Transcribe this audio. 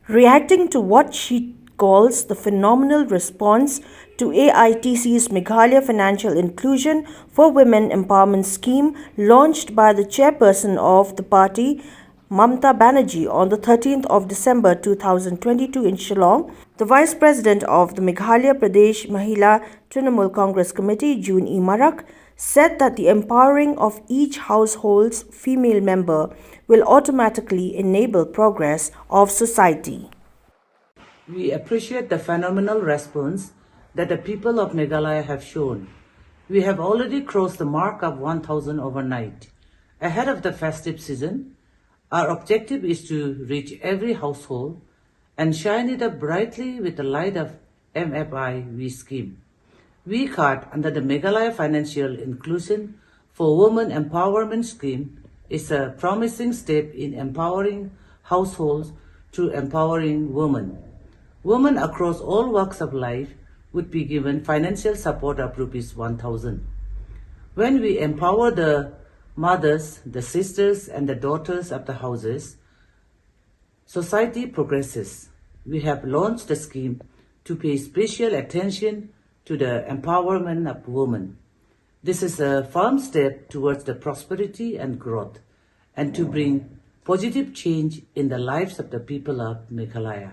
reacting to what she calls the phenomenal response to AITC's Meghalaya Financial Inclusion for Women Empowerment Scheme launched by the chairperson of the party, Mamta Banerjee, on the 13th of December 2022 in Shillong, the Vice President of the Meghalaya Pradesh Mahila Trinamool Congress Committee, June E Marak, said that the empowering of each household's female member will automatically enable progress of society. We appreciate the phenomenal response that the people of Meghalaya have shown. We have already crossed the mark of 1,000 overnight. Ahead of the festive season, our objective is to reach every household and shine it up brightly with the light of MFIV scheme. We card under the Meghalaya Financial Inclusion for Women Empowerment Scheme is a promising step in empowering households through empowering women. Women across all walks of life would be given financial support of Rs 1,000. When we empower the mothers, the sisters and the daughters of the houses, society progresses. We have launched a scheme to pay special attention to the empowerment of women. This is a firm step towards the prosperity and growth and to bring positive change in the lives of the people of Meghalaya.